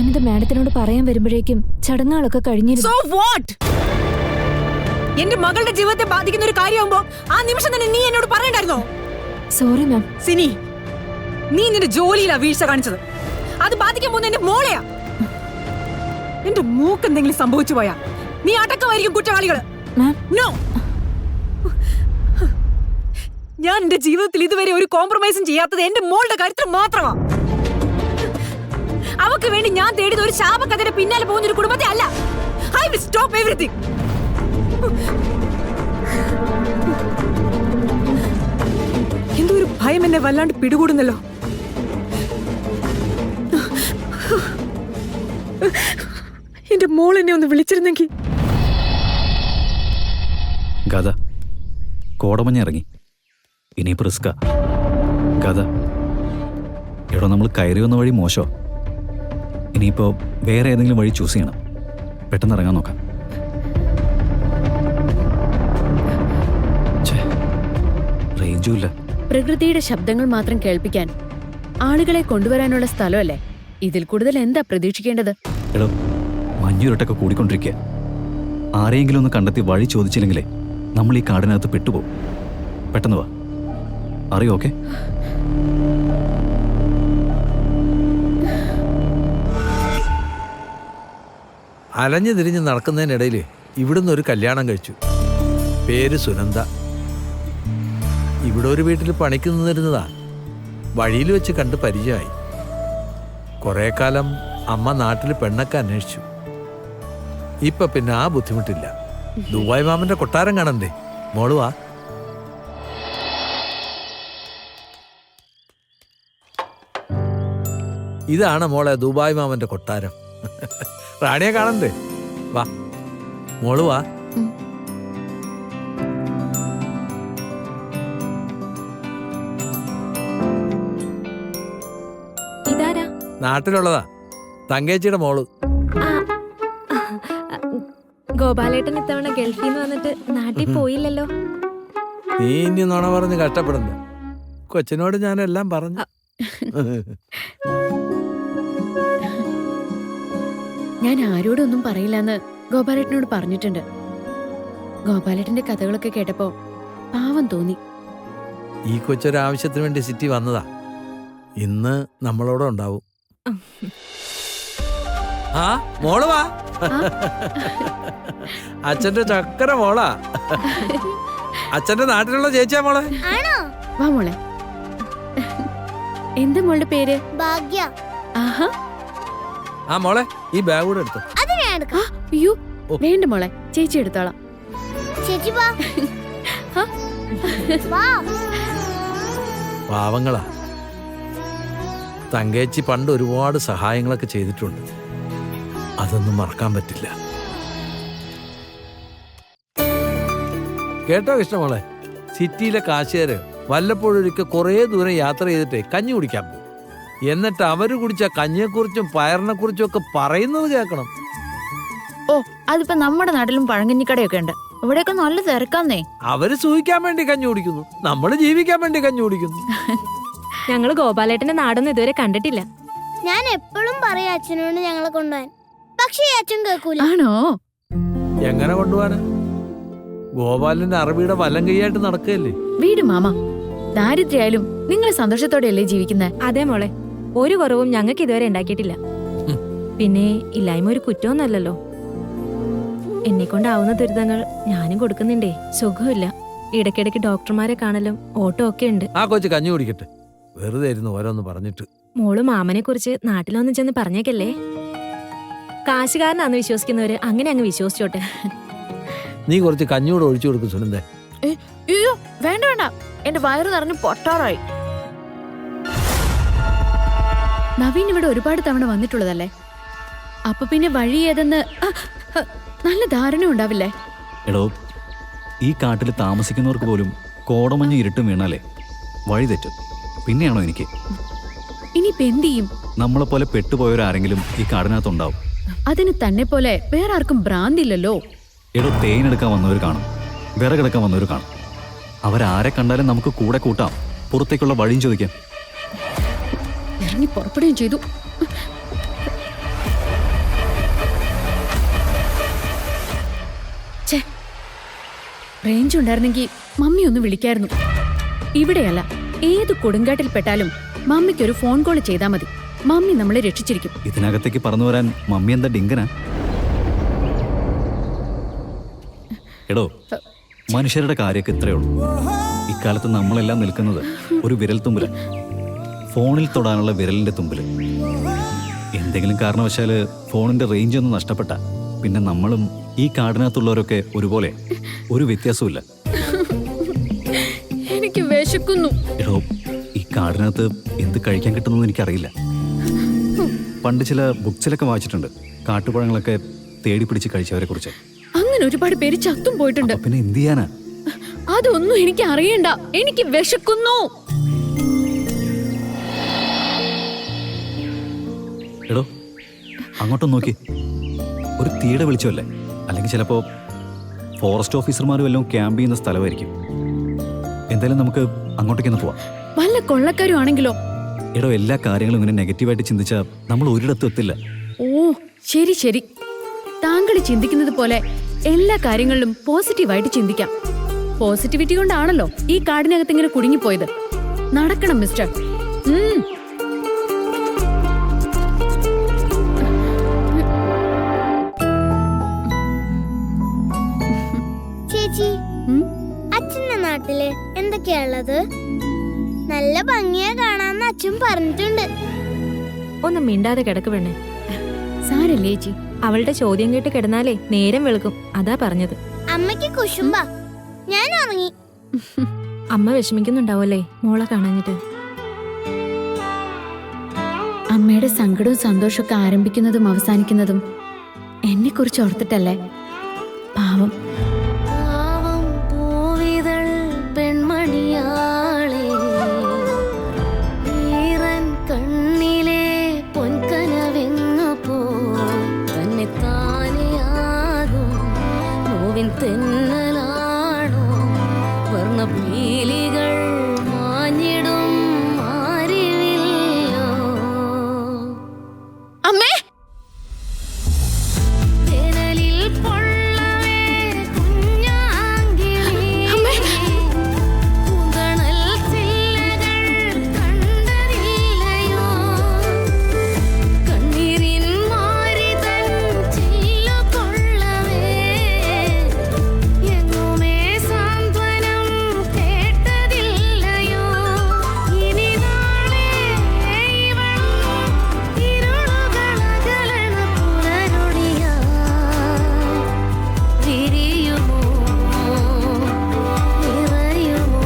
ഞാനിത് മാഡത്തിനോട് പറയാൻ വരുമ്പോഴേക്കും ചടങ്ങുകളൊക്കെ കഴിഞ്ഞിരുന്നു. എന്റെ മകളുടെ ജീവിതത്തെ ബാധിക്കുന്ന ഒരു കാര്യമാകുമ്പോ ആ നിമിഷം തന്നെ നീ എന്നോട് പറയണ്ടായിരുന്നോ? Sorry ma'am. സിനി, നീ നിന്റെ ജോലിയിലാ വീഴ്ച കാണിച്ചത്. അത് ബാധിക്കാൻ പോകുന്ന എന്റെ മോളെയാ. എന്റെ മൂക്ക് എന്തെങ്കിലും സംഭവിച്ചു പോയാ നീ അടക്കമായിരിക്കും കുറ്റവാളികള്. നോ, ഞാൻ എന്റെ ജീവിതത്തിൽ ഇതുവരെ ഒരു കോംപ്രമൈസും ചെയ്യാത്തത് എന്റെ മോളുടെ കാര്യത്തിൽ മാത്രമാ. അവക്ക് വേണ്ടി ഞാൻ തേടിയത് ഒരു ശാപക്കഥയുടെ പിന്നാലെ പോകുന്ന ഒരു കുടുംബത്തെ അല്ല. I will stop everything. എന്തോ ഒരു ഭയം എന്നെ വല്ലാണ്ട് പിടികൂടുന്നല്ലോ. എന്റെ മോൾ എന്നെ ഒന്ന് വിളിച്ചിരുന്നെങ്കിൽ. ഗത കോടമഞ്ഞ ഇറങ്ങി, ഇനിയിപ്പോ റിസ്കാ. ഗത എടോ, നമ്മൾ കയറി വന്ന വഴി മോശോ. ഇനിയിപ്പോ വേറെ ഏതെങ്കിലും വഴി ചൂസ് ചെയ്യണം. പെട്ടെന്ന് ഇറങ്ങാൻ നോക്കാം. റേഞ്ചും ഇല്ല. പ്രകൃതിയുടെ ശബ്ദങ്ങൾ മാത്രം കേൾപ്പിക്കാൻ ആളുകളെ കൊണ്ടുവരാനുള്ള സ്ഥലമല്ലേ. ഇതിൽ കൂടുതൽ എന്താ പ്രതീക്ഷിക്കേണ്ടത്? എടോ, മഞ്ഞുരുട്ടൊക്കെ കൂടിക്കൊണ്ടിരിക്കുക. ആരെയെങ്കിലും ഒന്ന് കണ്ടെത്തി വഴി ചോദിച്ചില്ലെങ്കിലേ നമ്മൾ ഈ കാടിനകത്ത് പെട്ടുപോകും. പെട്ടെന്ന് വാ. അറിയോ? ഓക്കെ. അലഞ്ഞു തിരിഞ്ഞ് നടക്കുന്നതിനിടയിൽ ഇവിടുന്ന് ഒരു കല്യാണം കഴിച്ചു. പേര് സുനന്ദ. ഇവിടെ ഒരു വീട്ടിൽ പണിക്ക് നിന്നിരുന്നതാ. വഴിയിൽ വെച്ച് കണ്ട് പരിചയമായി. കുറേ കാലം അമ്മ നാട്ടിൽ പെണ്ണൊക്കെ അന്വേഷിച്ചു. ഇപ്പൊ പിന്നെ ആ ബുദ്ധിമുട്ടില്ല. ദുബായ് മാമന്റെ കൊട്ടാരം കാണണ്ടേ? മോളുവാ. ഇതാണ് മോളെ ദുബായ് മാമന്റെ കൊട്ടാരം. റാണിയെ കാണണ്ടേ? വാ മോളുവാ. ഇതാരാ? നാട്ടിലുള്ളതാ, തങ്കേച്ചിയുടെ മോള്. ഗോപാലേട്ടൻ ഇത്തവണ ഗൾഫിൽ നിന്ന് വന്നിട്ട് നാട്ടിൽ പോയില്ലല്ലോ. നീ ഇനി നുണ പറഞ്ഞ് കഷ്ടപ്പെടണ്ട. കൊച്ചിനോട് ഞാനെല്ലാം പറഞ്ഞു. ഞാൻ ആരോടൊന്നും പറയില്ലെന്ന് ഗോപാലേട്ടനോട് പറഞ്ഞിട്ടുണ്ട്. ഗോപാലേട്ടന്റെ കഥകളൊക്കെ കേട്ടപ്പോ പാവം തോന്നി. ഈ കൊച്ചൊരാവശ്യത്തിന് വേണ്ടി സിറ്റി വന്നതാ. ഇന്ന് നമ്മളോടെ ഉണ്ടാവും. ആ മോള് വാ. അച്ഛന്റെ ചക്കര മോളാ. അച്ഛന്റെ നാട്ടിലുള്ള ചേച്ചിയാ മോളെ. വാ മോളെ. എന്താ മോളുടെ പേര്? ഭാഗ്യ. ആഹാ. ആ മോളെ, ഈ ബാഗ് കൂടെ എടുത്തു. അയ്യോ വേണ്ട മോളെ, ചേച്ചി എടുത്തോളാം. ചേച്ചി വാ. പാവങ്ങളാ. തങ്കേച്ചി പണ്ട് ഒരുപാട് സഹായങ്ങളൊക്കെ ചെയ്തിട്ടുണ്ട്. അതൊന്നും മറക്കാൻ പറ്റില്ല. കേട്ടോ കൃഷ്ണമോളെ, സിറ്റിയിലെ കാശുകാര് വല്ലപ്പോഴൊരിക്കൽ കുറേ ദൂരം യാത്ര ചെയ്തിട്ടേ കഞ്ഞി കുടിക്കാൻ പോകും. എന്നിട്ട് അവര് കുടിച്ച കഞ്ഞിയെക്കുറിച്ചും പയറിനെ കുറിച്ചും ഒക്കെ പറയുന്നത് കേൾക്കണം. ഓ, അതിപ്പോ നമ്മുടെ നാട്ടിലും പഴങ്കഞ്ഞിക്കടയൊക്കെ ഉണ്ട്. ഇവിടെയൊക്കെ നല്ല തിരക്കാന്നേ. അവര് സൂഹിക്കാൻ വേണ്ടി കഞ്ഞി കുടിക്കുന്നു, നമ്മള് ജീവിക്കാൻ വേണ്ടി കഞ്ഞി കുടിക്കുന്നു. ഞങ്ങള് ഗോപാലേട്ടന്റെ നാടൊന്നും ഇതുവരെ കണ്ടിട്ടില്ല. ഞാൻ എപ്പോഴും പറയും അച്ഛനോട് ഞങ്ങളെ കൊണ്ടുപോകാൻ. പക്ഷേ അച്ഛൻ കേൾക്കൂല. ആണോ? എങ്ങനെ കൊണ്ടുപോവാനാ? ഗോപാലന്റെ അറബിയുടെ വലം കൈയായിട്ട് നടക്കുകയല്ലേ. വീട് മാമ, ദാരിദ്ര്യായാലും നിങ്ങൾ സന്തോഷത്തോടെയല്ലേ ജീവിക്കുന്നത്? അതെ മോളെ, ഒരു കുറവും ഞങ്ങൾക്ക് ഇതുവരെ ഉണ്ടാക്കിയിട്ടില്ല. പിന്നെ ഇല്ലായ്മ ഒരു കുറ്റമൊന്നല്ലല്ലോ. എന്നെ കൊണ്ടാവുന്ന ദുരിതങ്ങൾ ഞാനും കൊടുക്കുന്നുണ്ടേ. സുഖമില്ല, ഇടയ്ക്കിടയ്ക്ക് ഡോക്ടർമാരെ കാണലും ഓട്ടോ ഒക്കെ ഉണ്ട്. ആ കൊച്ചു കഞ്ഞി കുടിക്കട്ടെ, വെറുതെ ഇരുന്ന് ഓരോന്ന് പറഞ്ഞിട്ട്. മോള് മാമനെ കുറിച്ച് നാട്ടിലൊന്നും ചെന്ന് പറഞ്ഞേക്കല്ലേ. കാശുകാരനാന്ന് വിശ്വസിക്കുന്നവര് അങ്ങനെ അങ്ങ് വിശ്വസിച്ചോട്ടെ. നീ കുറച്ച് കഞ്ഞിയോട് ഒഴിച്ചു കൊടുക്കും സുനന്ദേ. അയ്യോ വേണ്ട വേണ്ട, എന്റെ വയറ് നിറഞ്ഞു പൊട്ടാറായി. നവീൻ ഇവിടെ ഒരുപാട് തവണ വന്നിട്ടുള്ളതല്ലേ. അപ്പൊ പിന്നെ വഴി ഏതെന്ന് നല്ല ധാരണ ഉണ്ടാവില്ലേ? എടോ, ഈ കാട്ടിൽ താമസിക്കുന്നവർക്ക് പോലും കോടമഞ്ഞ് ഇരുട്ടും വീണാലേ വഴി തെറ്റും. പിന്നെയാണോ എനിക്ക്? ഇനിയിപ്പോ എന്ത് ചെയ്യും? നമ്മളെപ്പോലെ പെട്ടുപോയവരാരെങ്കിലും ഈ കാടിനകത്തുണ്ടാവും. അതിന് തന്നെ പോലെ വേറെ ആർക്കും ഭ്രാന്തില്ലല്ലോ. എടോ, തേനെടുക്കാൻ വന്നവർ കാണും, വിറകെടുക്കാൻ വന്നവർ കാണും. അവരാരെ കണ്ടാലും നമുക്ക് കൂടെ കൂട്ടാം, പുറത്തേക്കുള്ള വഴിയും ചോദിക്കാം. ഇറങ്ങി പുറപ്പെടുകയും ചെയ്തു. റേഞ്ച് ഉണ്ടായിരുന്നെങ്കിൽ മമ്മി ഒന്ന് വിളിക്കായിരുന്നു. ഇവിടെയല്ല, ഏത് കൊടുങ്കാട്ടിൽ പെട്ടാലും മമ്മിക്കൊരു ഫോൺ കോൾ ചെയ്താൽ മതി. മമ്മി നമ്മളെ രക്ഷിച്ചിരിക്കും. ഇതിനകത്തേക്ക് പറന്നു വരാൻ മമ്മി എന്താ ഡിങ്കനാ? എടോ, മനുഷ്യരുടെ കാര്യമൊക്കെ ഇത്രയേ ഉള്ളൂ. ഇക്കാലത്ത് നമ്മളെല്ലാം നിൽക്കുന്നത് ഒരു വിരൽ തുമ്പില്, ഫോണിൽ തൊടാനുള്ള വിരലിന്റെ തുമ്പില്. എന്തെങ്കിലും കാരണവശാല് ഫോണിന്റെ റേഞ്ച് ഒന്ന് നഷ്ടപ്പെട്ട പിന്നെ നമ്മളും ഈ കാടിനകത്തുള്ളവരൊക്കെ ഒരുപോലെ, ഒരു വ്യത്യാസമില്ല. എനിക്ക് വിശക്കുന്നു. എടോ, ഈ കാടിനകത്ത് എന്ത് കഴിക്കാൻ കിട്ടുന്നതെന്ന് എനിക്കറിയില്ല. പണ്ട് ചില ബുക്സിലൊക്കെ വായിച്ചിട്ടുണ്ട്, കാട്ടുപഴങ്ങളൊക്കെ തേടി പിടിച്ച് കഴിച്ചവരെ കുറിച്ച്. അങ്ങനെ ഒരുപാട് പേര് ചത്തും പോയിട്ടുണ്ട്. അപ്പൊ പിന്നെ എന്ത് ചെയ്യാനാ? അതൊന്നും എനിക്ക് അറിയണ്ട. എനിക്ക് വിശക്കുന്നു. എടോ, അങ്ങോട്ടൊന്ന് നോക്കി. ഒരു തീയുടെ വിളിച്ചല്ലേ? അല്ലെങ്കിൽ ചിലപ്പോ ഫോറസ്റ്റ് ഓഫീസർമാരും എല്ലാം ക്യാമ്പ് ചെയ്യുന്ന സ്ഥലമായിരിക്കും. എന്തായാലും നമുക്ക് അങ്ങോട്ടേക്കൊന്ന് പോവാം. വല്ല കൊള്ളക്കാരും ആണെങ്കിലോ? എടോ, എല്ലാ കാര്യങ്ങളും ഇങ്ങനെ നെഗറ്റീവായിട്ട് ചിന്തിച്ചാൽ നമ്മൾ ഒരിടത്തും എത്തില്ല. ഓ ശരി ശരി, താങ്കൾ ചിന്തിക്കുന്നത് പോലെ എല്ലാ കാര്യങ്ങളിലും പോസിറ്റീവായിട്ട് ചിന്തിക്കാം. പോസിറ്റിവിറ്റി കൊണ്ടാണല്ലോ ഈ കാടിനകത്ത് ഇങ്ങനെ കുടുങ്ങിപ്പോയത്. നടക്കണം മിസ്റ്റർ. ചേച്ചി, അച്ഛന്റെ നാട്ടില് എന്തൊക്കെയാ നല്ല ഭംഗിയാ കാണാന്ന് അച്ഛൻ പറഞ്ഞിട്ടുണ്ട്. ഒന്നും മിണ്ടാതെ കിടക്ക് പെണ്ണെ. സാരല്ലേ ചേച്ചി, അവളുടെ ചോദ്യം കേട്ട് കിടന്നാലേ നേരം വെളുക്കും. അതാ പറഞ്ഞത്. അമ്മയ്ക്ക് കുശുമ്പ. ഞാൻ ഉറങ്ങി. അമ്മ വിഷമിക്കുന്നുണ്ടാവല്ലേ മോളെ കാണാഞ്ഞിട്ട്? അമ്മയുടെ സങ്കടവും സന്തോഷമൊക്കെ ആരംഭിക്കുന്നതും അവസാനിക്കുന്നതും എന്നെ കുറിച്ച് ഓർത്തിട്ടല്ലേ? പാവം. പെൺമണിയാളെ ഈറൻ കണ്ണിലെ പൊൻകനവെങ്ങു പോ തന്നെ താനെയാകും നോവിൻ തെന്നലാണോ വർണ്ണപീലികൾ മാഞ്ഞിടും മാറിവില്ലോ. അമ്മേ, വേനലിൽ പൊള്ളവേ കുഞ്ഞാങ്കിളി പൂന്തണൽ ചില്ലകൾ കണ്ടതില്ലയോ കണ്ണീരിൻ മാരിതൻ ചില്ലു കൊള്ളവേ എങ്ങുമേ സാന്ത്വനം കേട്ടതില്ലയോ ഇനി നാളെ ഇവൾ ഇരുളുകളകലണ പുലരൊടിയാ വിരിയുമോ നിറയുമോ.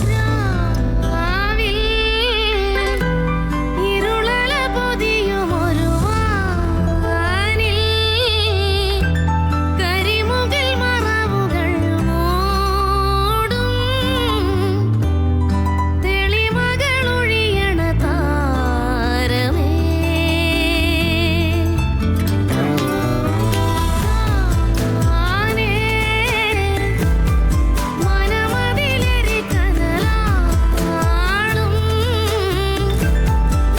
രാവിൽ ഇരുളല പൊതിയുമൊരു വാനിൽ കരിമുകിൽ മറവുകൾ മൂടും തെളിമകളൊഴിയണ താരമേ. ആനേ മനമതിലരി കനലാളും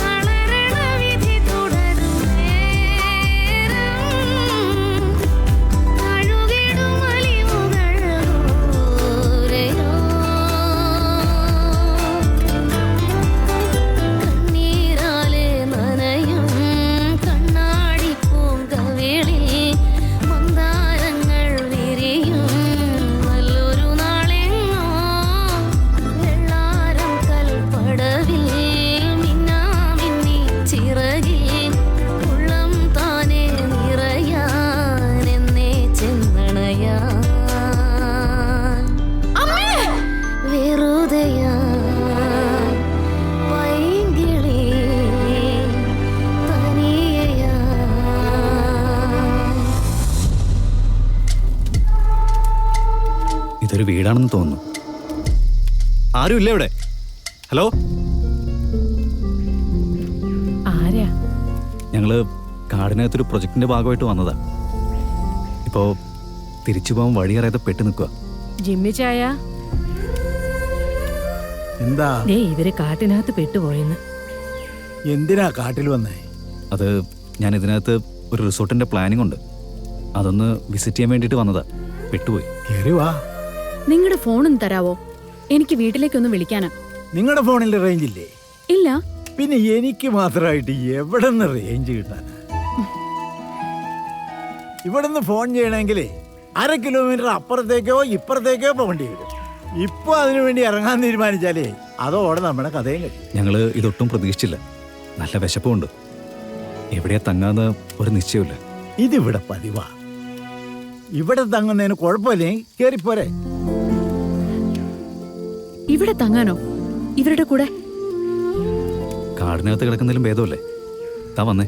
തളരണ വിധി തുടരും നേരം കഴുകിടും അലിവുകൾ ദൂരെയോ. കണ്ണീരാലെ നനയും കണ്ണാടി പൂങ്കവിളിൽ മന്ദാരങ്ങൾ വിരിയും നല്ലൊരു നാളെങ്ങോ വെള്ളാരം കൽപ്പടവിൽ മിന്നാമിന്നി ചിറകിൽ ഉള്ളം താനെ നിറയാൻ എന്നെ ചെന്നണയാൻ വെറുതെയാ പൈങ്കിളി തനിയയാ. ഇതൊരു വീടാണെന്ന് തോന്നുന്നു. ആരും ഇല്ല ഇവിടെ? ഹലോ, ആരാ? ഞങ്ങള് കാടിനകത്തൊരു പ്രൊജക്ടിന്റെ ഭാഗമായിട്ട് വന്നതാ. ഇപ്പോ തിരിച്ചു പോകാൻ വഴിയറിയാതെ പെട്ടു നിൽക്കുക. ജിമ്മി ചായ, എന്താ ദേ ഇവര് കാട്ടിനകത്ത് പെട്ടുപോയെന്ന്. എന്തിനാ കാട്ടിൽ വന്നേ? അത് ഞാൻ ഇതിനകത്ത് ഒരു റിസോർട്ടിന്റെ പ്ലാനിംഗ് ഉണ്ട്. അതൊന്ന് വിസിറ്റ് ചെയ്യാൻ വേണ്ടിയിട്ട് വന്നതാ. പെട്ടുപോയി. കേറി വാ. നിങ്ങളുടെ ഫോണൊന്ന് തരാവോ? എനിക്ക് വീട്ടിലേക്കൊന്ന് വിളിക്കാനാ. നിങ്ങളുടെ ഫോണിൽ റേഞ്ച് ഇല്ലേ? ഇല്ല. പിന്നെ എനിക്ക് മാത്രമായിട്ട് എവിടെ നിന്ന് റേഞ്ച് കിട്ടാൻ? ഇവിടെ നിന്ന് ഫോൺ ചെയ്യണമെങ്കിലേ 1/2 കിലോമീറ്റർ അപ്പുറത്തേക്കോ ഇപ്പുറത്തേക്കോ പോകേണ്ടി വരും. ഇപ്പൊ അതിനു വേണ്ടി ഇറങ്ങാൻ തീരുമാനിച്ചാലേ അതോടെ നമ്മുടെ കഥയും കഴിയും. ഞങ്ങൾ ഇതൊട്ടും പ്രതീക്ഷിച്ചില്ല. നല്ല വിശപ്പുണ്ട്. എവിടെയാ തങ്ങാന്ന് ഒരു നിശ്ചയമില്ല. ഇതിവിടെ പതിവാ. ഇവിടെ തങ്ങുന്നതിന് കുഴപ്പമില്ലേ? കേറിപ്പോരെ. ഇവിടെ തങ്ങാനോ? ഇവരുടെ കൂടെ? കാടിനകത്ത് കിടക്കുന്നതിലും ഭേദമല്ലേ. താ വന്നേ.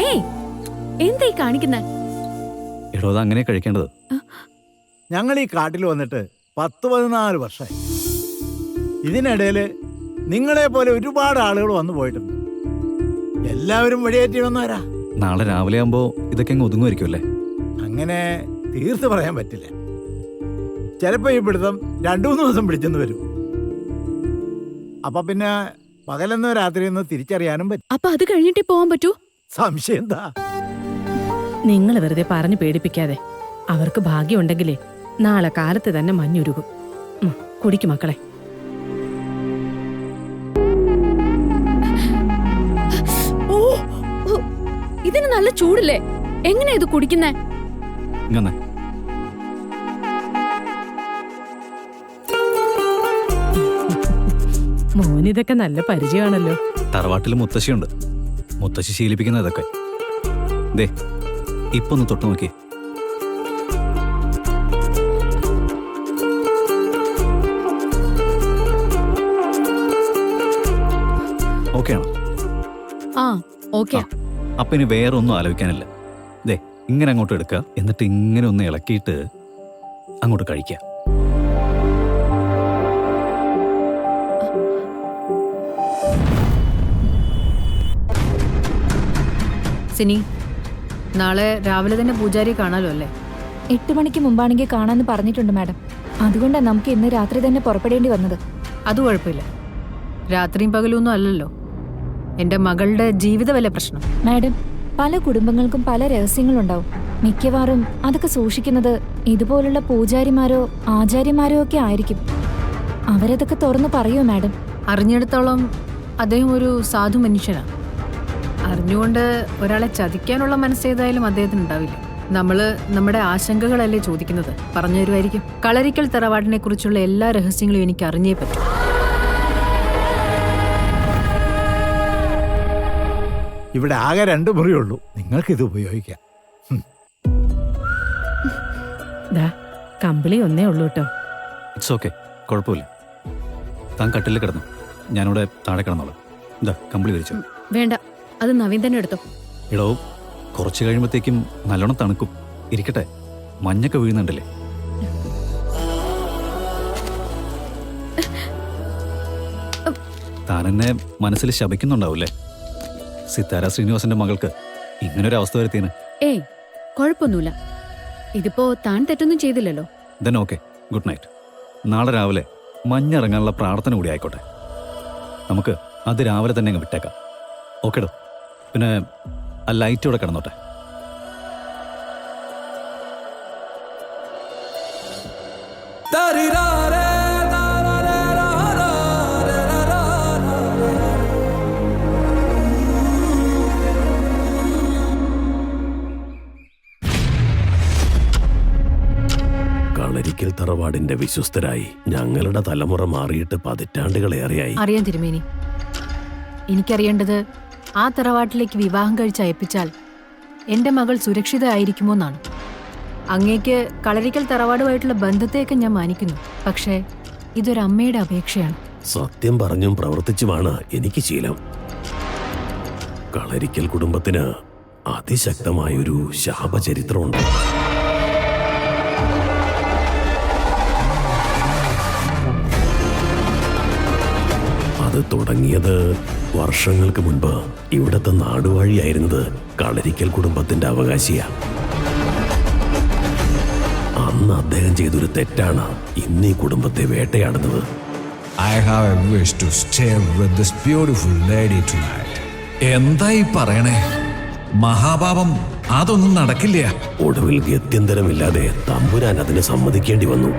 ഏയ്, എന്തായി കാണിക്കുന്നെ? എടോ, അത് അങ്ങനെ കഴിക്കേണ്ടത്. ഞങ്ങൾ ഈ കാട്ടിൽ വന്നിട്ട് 10-14 വർഷമായി. ഇതിനിടയിൽ നിങ്ങളെ പോലെ ഒരുപാട് ആളുകൾ വന്നു പോയിട്ടുണ്ട്. എല്ലാവരും വഴിയേറ്റി വന്നവരാ. നാളെ രാവിലെ ആകുമ്പോ ഇതൊക്കെ അങ്ങ് ഒതുങ്ങുമായിരിക്കും അല്ലേ? അങ്ങനെ തീർത്ത് പറയാൻ പറ്റില്ല. ചിലപ്പോ ഈ പിടുത്തം 2-3 ദിവസം പിടിച്ചെന്ന് വരും. അപ്പൊ പിന്നെ പകലെന്നോ രാത്രിയെന്നോ തിരിച്ചറിയാനും പറ്റും. അപ്പൊ അത് കഴിഞ്ഞിട്ടേ പോവാൻ പറ്റൂ? സംശയം എന്താ? നിങ്ങൾ വെറുതെ പറഞ്ഞു പേടിപ്പിക്കാതെ. അവർക്ക് ഭാഗ്യമുണ്ടെങ്കിലേ നാളെ കാലത്ത് തന്നെ മഞ്ഞുരുകും. കുടിക്കും മക്കളെ. ഓ, ഇതിന് നല്ല ചൂടില്ലേ? എങ്ങനെയാ ഇത് കുടിക്കുന്നേ? ഇങ്ങനെ മോനിതൊക്കെ നല്ല പരിചയമാണല്ലോ. തറവാട്ടിൽ മുത്തശ്ശിയുണ്ട്. മുത്തശ്ശി ശീലിപ്പിക്കുന്ന ഇതൊക്കെ. ദേ, ഇപ്പൊ ഒന്ന് തൊട്ട് നോക്കി. ഓക്കെ ആണോ? ആ, ഓക്കെ. അപ്പൊ ഇനി വേറെ ഒന്നും ആലോചിക്കാനില്ല. ദേ, ഇങ്ങനെ അങ്ങോട്ട് എടുക്കുക. എന്നിട്ട് ഇങ്ങനെ ഒന്ന് ഇളക്കിയിട്ട് അങ്ങോട്ട് കഴിക്കുക. സിനി, നാളെ രാവിലെ തന്നെ പൂജാരിയെ കാണാലോ അല്ലേ? 8 മണിക്ക് മുമ്പാണെങ്കിൽ കാണാന്ന് പറഞ്ഞിട്ടുണ്ട് മാഡം. അതുകൊണ്ടാണ് നമുക്ക് ഇന്ന് രാത്രി തന്നെ പുറപ്പെടേണ്ടി വന്നത്. അത് കുഴപ്പമില്ല. രാത്രിയും പകലൊന്നും അല്ലല്ലോ. എന്റെ മകളുടെ ജീവിതമല്ലേ പ്രശ്നം. മാഡം, പല കുടുംബങ്ങൾക്കും പല രഹസ്യങ്ങളുണ്ടാവും. മിക്കവാറും അതൊക്കെ സൂക്ഷിക്കുന്നത് ഇതുപോലുള്ള പൂജാരിമാരോ ആചാര്യമാരോ ഒക്കെ ആയിരിക്കും. അവരതൊക്കെ തുറന്നു പറയോ മാഡം? അറിഞ്ഞിടത്തോളം അദ്ദേഹം ഒരു സാധു മനുഷ്യനാണ്. അറിഞ്ഞുകൊണ്ട് ഒരാളെ ചതിക്കാനുള്ള മനസ്സേതായാലും അദ്ദേഹത്തിന് ഉണ്ടാവില്ല. നമ്മള് നമ്മുടെ ആശങ്കകളല്ലേ ചോദിക്കുന്നത്. പറഞ്ഞു തരുമായിരിക്കും. കളരിക്കൽ തറവാടിനെ കുറിച്ചുള്ള എല്ലാ രഹസ്യങ്ങളും എനിക്ക് അറിഞ്ഞേ പറ്റും. ഇവിടെ ആകെ 2 മുറിയുള്ളൂ. നിങ്ങൾക്കിത് ഉപയോഗിക്കാം. ദാ കമ്പിളി ഒന്നേ ഉള്ളൂ കേട്ടോ. ഇറ്റ്സ് ഓക്കെ, കുഴപ്പമില്ല. താൻ കട്ടിൽ കിടന്നു, ഞാനിവിടെ താഴെ കിടന്നോളാം. എന്താ കമ്പിളി വിരിച്ചു? വേണ്ട, അത് നവീൻ തന്നെ എടുത്തോ. എടോ, കുറച്ച് കഴിയുമ്പോഴത്തേക്കും നല്ലോണം തണുക്കും. ഇരിക്കട്ടെ, മഞ്ഞൊക്കെ വീഴുന്നുണ്ടല്ലേ. താൻ എന്നെ മനസ്സിൽ ശപിക്കുന്നുണ്ടാവൂല്ലേ? സിത്താര ശ്രീനിവാസന്റെ മകൾക്ക് ഇങ്ങനൊരു അവസ്ഥ വരുത്തിയാണ്. ഏയ്, കുഴപ്പമൊന്നുമില്ല. ഇതിപ്പോ താൻ തെറ്റൊന്നും ചെയ്തില്ലല്ലോ. Then okay, good night. നാളെ രാവിലെ മഞ്ഞിറങ്ങാനുള്ള പ്രാർത്ഥന കൂടി ആയിക്കോട്ടെ. നമുക്ക് അത് രാവിലെ തന്നെ അങ്ങ് വിട്ടേക്കാം. ഓക്കേടോ. പിന്നെ ആ ലൈറ്റ് ഇവിടെ കിടന്നോട്ടെ. കളരിക്കൽ തറവാടിന്റെ വിശ്വസ്തരായി ഞങ്ങളുടെ തലമുറ മാറിയിട്ട് പതിറ്റാണ്ടുകളേറെയായി. അറിയാൻ തിരുമേനി, എനിക്കറിയേണ്ടത് ആ തറവാട്ടിലേക്ക് വിവാഹം കഴിച്ച് അയപ്പിച്ചാൽ എന്റെ മകൾ സുരക്ഷിതയായിരിക്കുമോ എന്നാണ്. അങ്ങേക്ക് കളരിക്കൽ തറവാടുമായിട്ടുള്ള ബന്ധത്തെയൊക്കെ ഞാൻ മാനിക്കുന്നു. പക്ഷേ ഇതൊരമ്മയുടെ അപേക്ഷയാണ്. സത്യം പറഞ്ഞും പ്രവർത്തിച്ചുമാണ് എനിക്ക് ശീലം. കളരിക്കൽ കുടുംബത്തിന് അതിശക്തമായൊരു ശാപചരിത്രമുണ്ട്. അത് തുടങ്ങിയത് വർഷങ്ങൾക്ക് മുൻപ് ഇവിടത്തെ നാടുവാഴിയായിരുന്നത് കളരിക്കൽ കുടുംബത്തിന്റെ അവകാശിയാ. അന്ന് അദ്ദേഹം ചെയ്തൊരു തെറ്റാണ് ഇന്ന് ഈ കുടുംബത്തെ വേട്ടയാടുന്നത്. I have a wish to stay with this beautiful lady tonight. എന്തായി പറയണേ? മഹാപാപം അതൊന്നും നടക്കില്ല. ഒടുവിൽ ഗത്യന്തരമില്ലാതെ തമ്പുരാൻ അതിന് സമ്മതിക്കേണ്ടി വന്നു.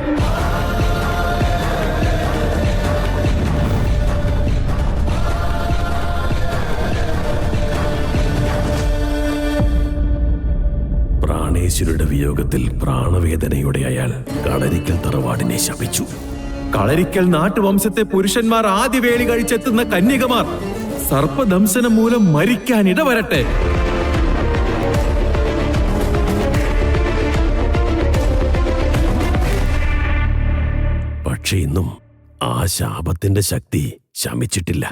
പ്രാണേശ്വരുടെ വിയോഗത്തിൽ പ്രാണവേദനയോടെ അയാൾ കളരിക്കൽ തറവാടിനെ ശപിച്ചു. കളരിക്കൽ നാട്ടുവംശത്തെ പുരുഷന്മാർ ആദ്യ വേലി കഴിച്ചെത്തുന്ന കന്യകമാർ സർപ്പദംശനം മൂലം മരിക്കാൻ ഇടവരട്ടെ. പക്ഷെ ഇന്നും ആ ശാപത്തിന്റെ ശക്തി ശമിച്ചിട്ടില്ല.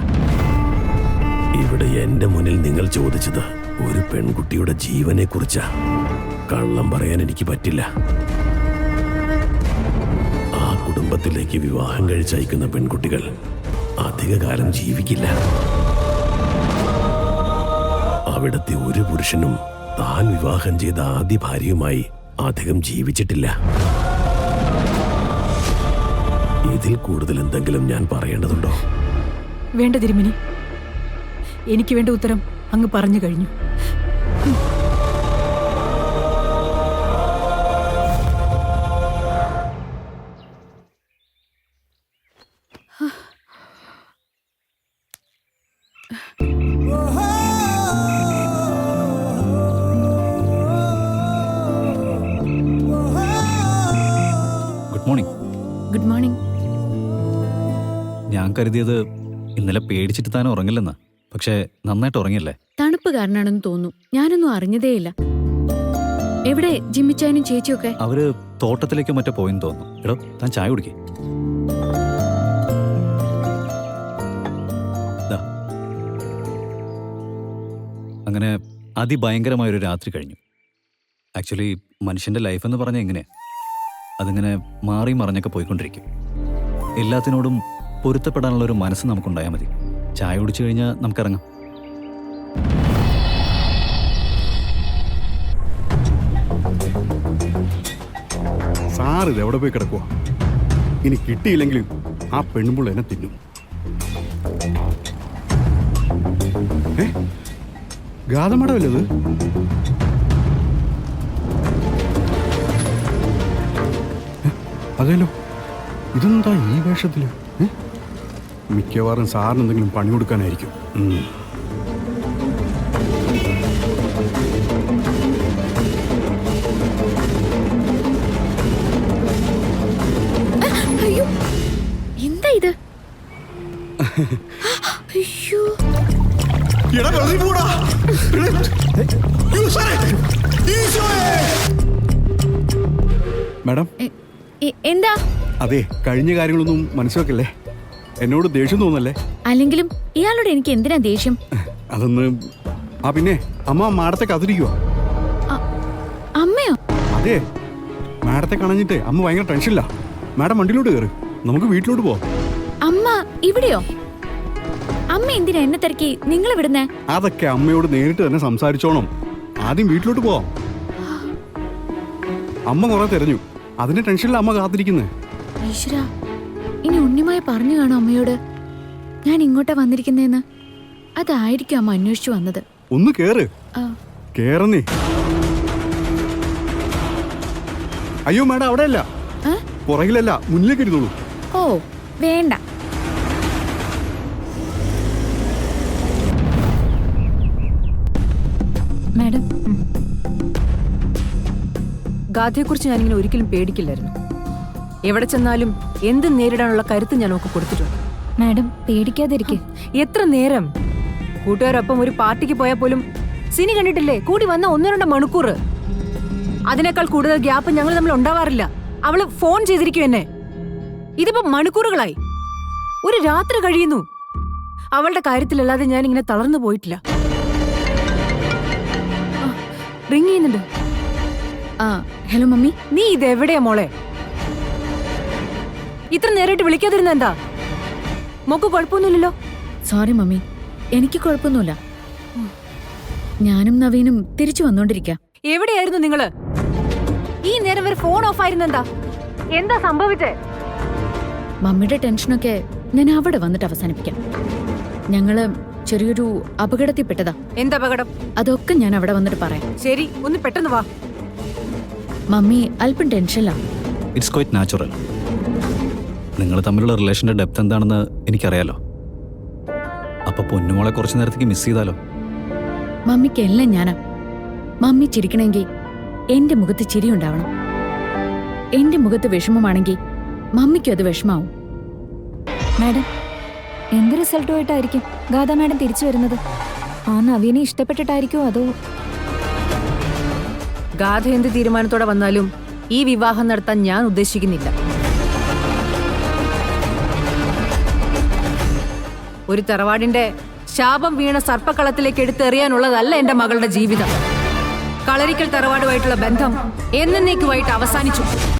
ഇവിടെ എന്റെ മുന്നിൽ നിങ്ങൾ ചോദിച്ചത് ഒരു പെൺകുട്ടിയുടെ ജീവനെ കുറിച്ചാ. കള്ളം പറയാൻ എനിക്ക് പറ്റില്ല. ആ കുടുംബത്തിലേക്ക് വിവാഹം കഴിച്ചയക്കുന്ന പെൺകുട്ടികൾ അധികകാലം ജീവിക്കില്ല. അവിടുത്തെ ഒരു പുരുഷനും താൻ വിവാഹം ചെയ്ത ആദ്യ ഭാര്യയുമായി അധികം ജീവിച്ചിട്ടില്ല. ഇതിൽ കൂടുതൽ എന്തെങ്കിലും ഞാൻ പറയേണ്ടതുണ്ടോ? വേണ്ട തിരുമേനി, എനിക്ക് വേണ്ട ഉത്തരം അങ്ങ് പറഞ്ഞു കഴിഞ്ഞു. Good morning. Good morning. ഞാൻ കരുതിയത് ഇന്നലെ പേടിച്ചിട്ട് താൻ ഉറങ്ങില്ലെന്നാ. പക്ഷേ നന്നായിട്ട് ഉറങ്ങിയല്ലേ? തണുപ്പ് കാരണമാണെന്ന് തോന്നുന്നു. ഞാനൊന്നും അറിഞ്ഞതേയില്ല. എവിടെ ജിമ്മിച്ചാനും ചേച്ചിയൊക്കെ? അവര് തോട്ടത്തിലേക്ക് മറ്റോ പോയെന്ന് തോന്നുന്നു. എടോ, താൻ ചായ കുടിക്കേ. അങ്ങനെ അതിഭയങ്കരമായൊരു രാത്രി കഴിഞ്ഞു. ആക്ച്വലി മനുഷ്യൻ്റെ ലൈഫ് എന്ന് പറഞ്ഞാൽ എങ്ങനെയാ, അതിങ്ങനെ മാറി മറിഞ്ഞൊക്കെ പോയിക്കൊണ്ടിരിക്കും. എല്ലാത്തിനോടും പൊരുത്തപ്പെടാനുള്ളൊരു മനസ്സ് നമുക്കുണ്ടായാൽ മതി. ചായ കുടിച്ചു കഴിഞ്ഞാൽ നമുക്കിറങ്ങാം. സാർ ഇത് എവിടെ പോയി കിടക്കുക? ഇനി കിട്ടിയില്ലെങ്കിലും ആ പെണ്ണുമ്പോൾ എന്നെ തിന്നും. ഗാതമടവല്ലേ ഇത്? അതേലോ, ഇതെന്താ ഈ വേഷത്തില്? മിക്കവാറും സാറിന് എന്തെങ്കിലും പണി കൊടുക്കാനായിരിക്കും. അയ്യോ, എന്താ ഇത്? അയ്യോ, മാഡം, എന്താ? അതെ, കഴിഞ്ഞ കാര്യങ്ങളൊന്നും മനസ്സിലാക്കല്ലേ. എന്നോട് ദേഷ്യം തോന്നല്ലേ? അല്ലെങ്കിലും ഇയാളോട് എനിക്ക് എന്തിനാ ദേഷ്യം? അതൊന്ന് പിന്നെ അമ്മ മാഡത്തെ കാത്തിരിക്കുവോ? അമ്മയോ? അതെ, മാഡത്തെ കാണഞ്ഞിട്ട് അമ്മ ഭയങ്കര ടെൻഷനില്ല. മാഡം വണ്ടിയിലോട്ട് കയറി, നമുക്ക് വീട്ടിലോട്ട് പോവാം. അമ്മ ഇവിടെയോ? അമ്മ എന്തിനാ എന്നെ തിരക്കി നിങ്ങൾ വിടുന്നേ? അതൊക്കെ അമ്മയോട് നേരിട്ട് തന്നെ സംസാരിച്ചോണം. ആദ്യം വീട്ടിലോട്ട് പോവാം. അമ്മ കുറെ തെരഞ്ഞു, അതിന്റെ ടെൻഷനിൽ അമ്മ കാത്തിരിക്കുന്നേ. ഈശ്വരാ, ഇനി ഉണ്ണിമായ പറഞ്ഞു കാണും അമ്മയോട് ഞാൻ ഇങ്ങോട്ടാ വന്നിരിക്കുന്നേന്ന്. അതായിരിക്കും അമ്മ അന്വേഷിച്ചു വന്നത്. ഒന്ന് കേറ്. കേറന്നേ. അയ്യോ മാഡം, അവിടെ അല്ല, പുറകിലല്ല, മുന്നിലേക്ക് ഇരുന്നോളൂ. ഓ വേണ്ട. മാഡം, ഗാഥയെക്കുറിച്ച് ഞാനിങ്ങനെ ഒരിക്കലും പേടിക്കില്ലായിരുന്നു. എവിടെ ചെന്നാലും എന്ത് നേരിടാനുള്ള കരുത്ത് ഞാൻ ഒക്കെ കൊടുത്തിട്ടുണ്ട്. മാഡം പേടിക്കാതിരിക്കെ. എത്ര നേരം കൂട്ടുകാരൊപ്പം ഒരു പാർട്ടിക്ക് പോയാൽ പോലും സിനി കണ്ടിട്ടില്ലേ, കൂടി വന്ന 1-2 മണിക്കൂർ. അതിനേക്കാൾ കൂടുതൽ ഗ്യാപ്പ് ഞങ്ങൾ തമ്മിൽ ഉണ്ടാവാറില്ല. അവള് ഫോൺ ചെയ്തിരിക്കും എന്നെ. ഇതിപ്പോ മണിക്കൂറുകളായി, ഒരു രാത്രി കഴിയുന്നു. അവളുടെ കാര്യത്തിലല്ലാതെ ഞാൻ ഇങ്ങനെ തളർന്നു പോയിട്ടില്ല. റിങ് ചെയ്യുന്നുണ്ട്. Hello mummy. നീ ഇതെവിടെയാ മോളെ? ഇത്ര നേരിട്ട് വിളിക്കാതിരുന്ന എന്താ? മോക്ക് കുഴപ്പമൊന്നുമില്ലല്ലോ? സോറി മമ്മി, എനിക്ക് കുഴപ്പമൊന്നുമില്ല. ഞാനും നവീനും തിരിച്ചു വന്നോണ്ടിരിക്കാം. എവിടെയായിരുന്നു നിങ്ങള്? ഈ നേരം വരെ ഫോൺ ഓഫ് ആയിരുന്നെന്താ? എന്താ സംഭവിച്ചേ? മമ്മിയുടെ ടെൻഷനൊക്കെ ഞാൻ അവിടെ വന്നിട്ട് അവസാനിപ്പിക്കാം. ഞങ്ങള് ചെറിയൊരു അപകടത്തിൽപ്പെട്ടതാ. എന്താ അപകടം? അതൊക്കെ ഞാൻ അവിടെ വന്നിട്ട് പറയാം. ശരി, ഒന്ന് പെട്ടെന്ന് വാ. മമ്മി അല്പം ടെൻഷനിലാണ്. It's quite natural. നിങ്ങൾ തമ്മിലുള്ള റിലേഷൻ്റെ ഡെപ്ത് എന്താണെന്ന് എനിക്കറിയാലോ. അപ്പൊ പൊന്നുമോളെ കുറച്ചു നേരത്തേക്ക് മിസ് ചെയ്താലോ? മമ്മിക്കെല്ലാം ഞാനാ. മമ്മി ചിരിക്കണമെങ്കിൽ എന്റെ മുഖത്ത് ചിരി ഉണ്ടാവണം. എന്റെ മുഖത്ത് വിഷമമാണെങ്കിൽ മമ്മിക്കും അത് വിഷമാവും. മാഡം, എന്ത് റിസൾട്ടുമായിട്ടായിരിക്കും ഗാഥ മാഡം തിരിച്ചു വരുന്നത്? ആ നവീനെ ഇഷ്ടപ്പെട്ടിട്ടായിരിക്കോ അതോ? ഗാഥ എന്ത് തീരുമാനത്തോടെ വന്നാലും ഈ വിവാഹം നടത്താൻ ഞാൻ ഉദ്ദേശിക്കുന്നില്ല. ഒരു തറവാടിന്റെ ശാപം വീണ സർപ്പക്കളത്തിലേക്ക് എടുത്തെറിയാനുള്ളതല്ല എന്റെ മകളുടെ ജീവിതം. കളരിക്കൽ തറവാടുമായിട്ടുള്ള ബന്ധം എന്നേക്കുമായിട്ട് അവസാനിച്ചു.